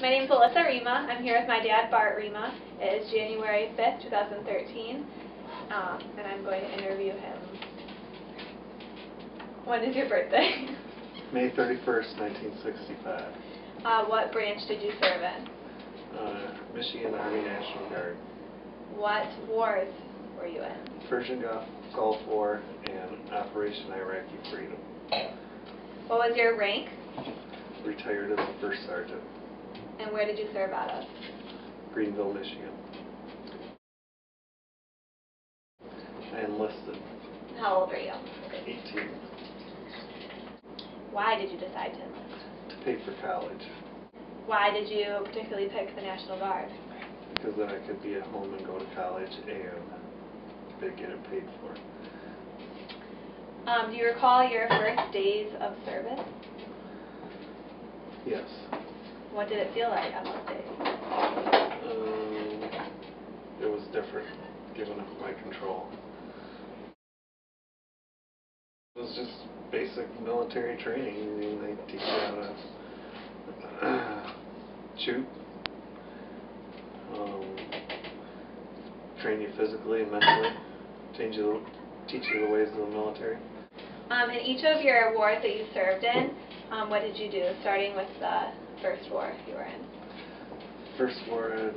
My name is Bart Riihimaa. I'm here with my dad, Bart Riihimaa. It is January 5th, 2013, and I'm going to interview him. When is your birthday? May 31st, 1965. What branch did you serve in? Michigan Army National Guard. What wars were you in? Persian Gulf War and Operation Iraqi Freedom. What was your rank? Retired as a first sergeant. And where did you serve out of? Greenville, Michigan. I enlisted. How old were you? 18. Why did you decide to enlist? To pay for college. Why did you particularly pick the National Guard? Because then I could be at home and go to college and get it paid for. Do you recall your first days of service? Yes. What did it feel like on those days? It was different, given up my control. It was just basic military training. I mean, they teach you how to shoot, train you physically and mentally, teach you the ways of the military. In each of your wars that you served in, what did you do, starting with the first war you were in? First war in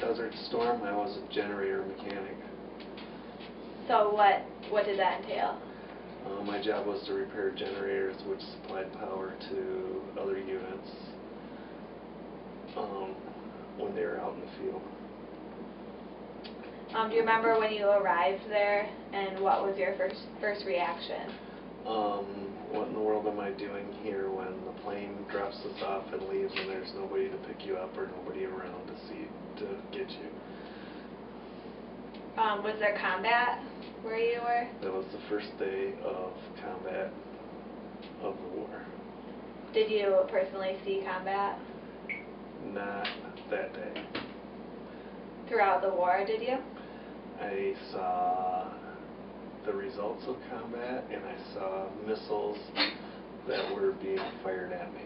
Desert Storm, I was a generator mechanic. So what did that entail? My job was to repair generators which supplied power to other units when they were out in the field. Do you remember when you arrived there, and what was your first reaction? What in the world am I doing here when the plane drops us off and leaves and there's nobody to pick you up or nobody around to get you? Was there combat where you were? That was the first day of combat of the war. Did you personally see combat? Not that day. Throughout the war, did you? I saw the results of combat, and I saw missiles that were being fired at me.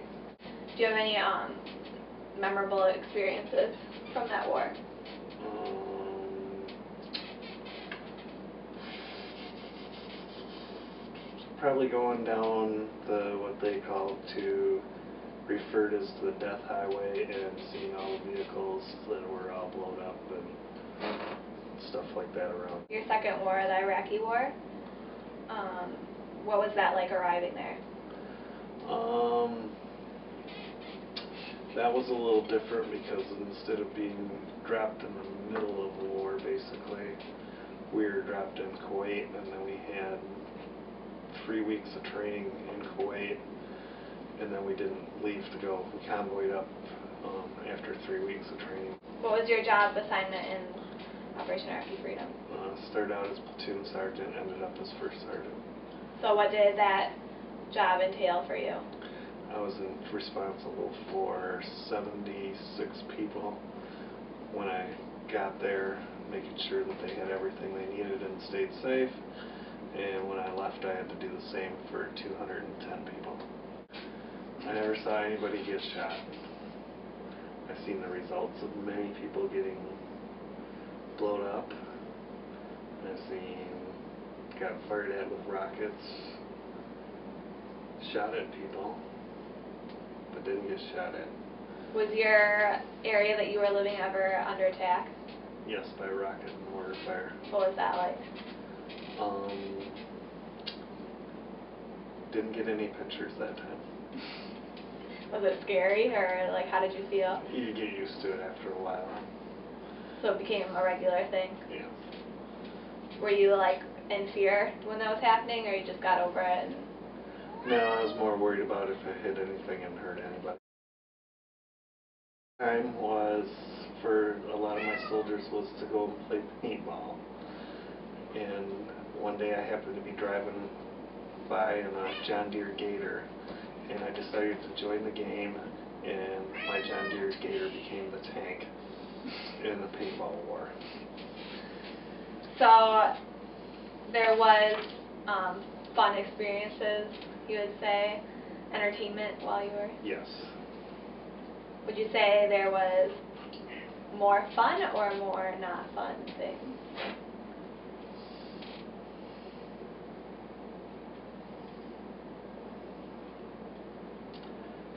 Do you have any memorable experiences from that war? Probably going down what they call referred as the death highway and seeing all the vehicles that were all blown up and stuff like that around. Your second war, the Iraqi war, what was that like arriving there? That was a little different because instead of being dropped in the middle of the war, basically, we were dropped in Kuwait, and then we had 3 weeks of training in Kuwait, and then we didn't leave to go. We convoyed up after 3 weeks of training. What was your job assignment in Operation Iraqi Freedom? Started out as platoon sergeant, ended up as first sergeant. So what did that job entail for you? I was responsible for 76 people when I got there, making sure that they had everything they needed and stayed safe. And when I left, I had to do the same for 210 people. I never saw anybody get shot. I've seen the results of many people getting blown up. I've seen got fired at with rockets, shot at people, but didn't get shot at. Was your area that you were living ever under attack? Yes, by rocket and mortar fire. What was that like? Didn't get any pictures that time. Was it scary, or like how did you feel? You get used to it after a while. So it became a regular thing? Yeah. Were you like in fear when that was happening, or you just got over it? And... No, I was more worried about if I hit anything and hurt anybody. Time was, for a lot of my soldiers, was to go and play paintball. And one day I happened to be driving by in a John Deere Gator, and I decided to join the game, and my John Deere Gator became the tank in the paintball war. So there was fun experiences, you would say, entertainment while you were? Yes. Would you say there was more fun or more not fun things?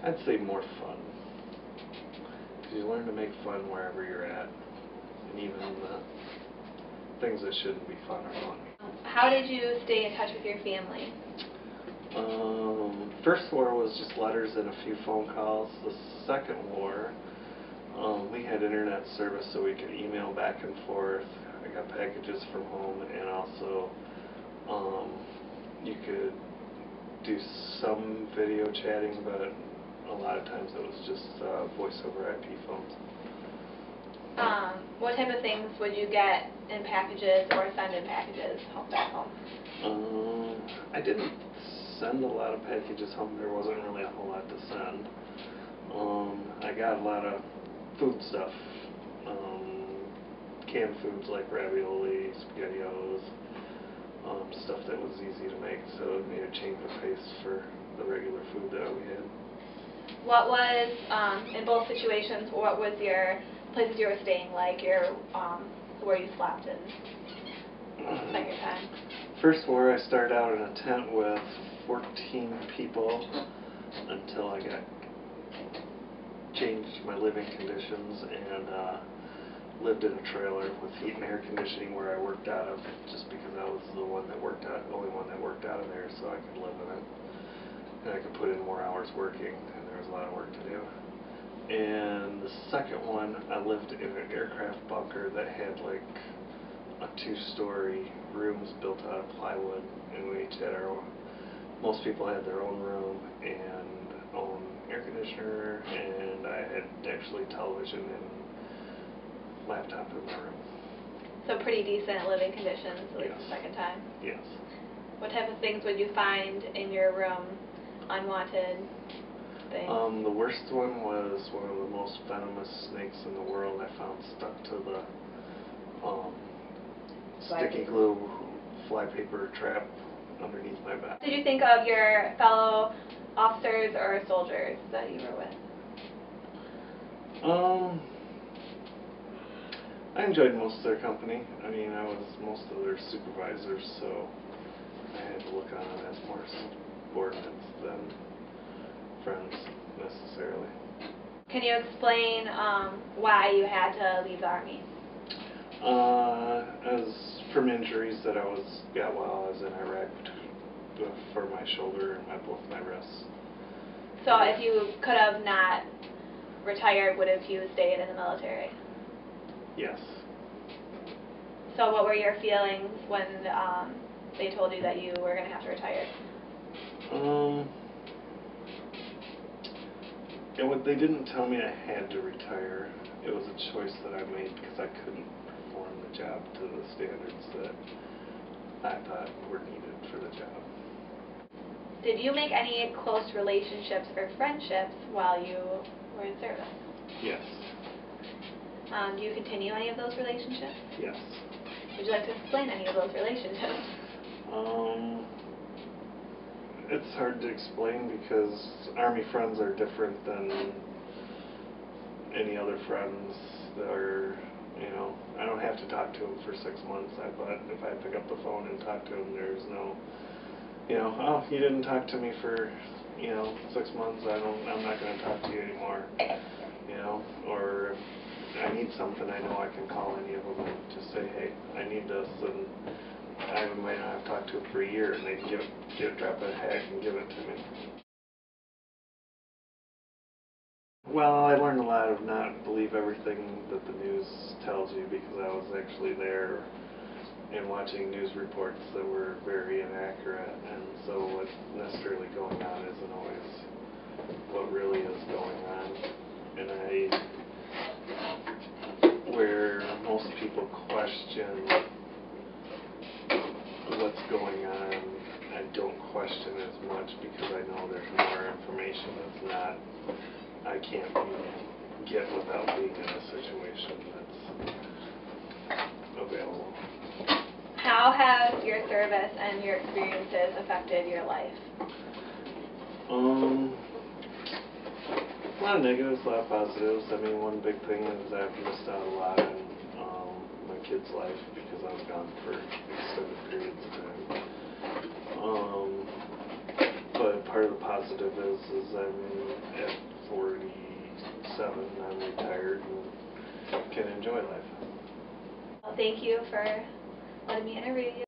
I'd say more fun. Because you learn to make fun wherever you're at. And even the things that shouldn't be fun are fun. How did you stay in touch with your family? First war was just letters and a few phone calls. The second war, we had internet service so we could email back and forth. I got packages from home, and also you could do some video chatting, but a lot of times it was just voice over IP phones. What type of things would you get in packages or send in packages back home? I didn't send a lot of packages home. There wasn't really a whole lot to send. I got a lot of food stuff, canned foods like ravioli, SpaghettiOs, stuff that was easy to make, so it made a change of pace for the regular food that we had. What was, in both situations, what was your places you were staying like, where you slept and spent your time? First war, I started out in a tent with 14 people until I got changed my living conditions and lived in a trailer with heat and air conditioning where I worked out of, just because I was the only one that worked out of there, so I could live in it. And I could put in more hours working, and there was a lot of work to do. And the second one, I lived in an aircraft bunker that had like a 2-story rooms built out of plywood, and we each had our own. Most people had their own room and own air conditioner, and I had actually television and laptop in my room. So pretty decent living conditions, at least Yes. the second time. Yes. What type of things would you find in your room? Unwanted things? The worst one was one of the most venomous snakes in the world I found stuck to the sticky glue flypaper trap underneath my bed. What did you think of your fellow officers or soldiers that you were with? I enjoyed most of their company. I mean, I was most of their supervisors, so I had to look on them as more subordinates than friends necessarily. Can you explain why you had to leave the Army? It was from injuries that I got while I was in Iraq for my shoulder and both my wrists. So if you could have not retired, would have you stayed in the military? Yes. So what were your feelings when they told you that you were going to have to retire? They didn't tell me I had to retire. It was a choice that I made because I couldn't perform the job to the standards that I thought were needed for the job. Did you make any close relationships or friendships while you were in service? Yes. Do you continue any of those relationships? Yes. Would you like to explain any of those relationships? It's hard to explain because Army friends are different than any other friends that are, I don't have to talk to them for 6 months. But if I pick up the phone and talk to them, there's no, oh, you didn't talk to me for, 6 months, I'm not going to talk to you anymore, or if I need something, I know I can call any of them and just say, hey, I need this, and I might not have talked to them for a year, and they can drop a hat and give it to me. Well, I learned a lot of not believe everything that the news tells you, because I was actually there and watching news reports that were very inaccurate, and so what's necessarily going on isn't always what really is going on. And where most people question what's going on, I don't question as much because I know there's more information I can't get without being in a situation that's available. How has your service and your experiences affected your life? lot of negatives, a lot of positives. I mean, one big thing is I've missed out a lot on my kid's life because I was gone for extended periods of time. But part of the positive is I'm at 47, I'm retired and can enjoy life. Well, thank you for letting me interview you.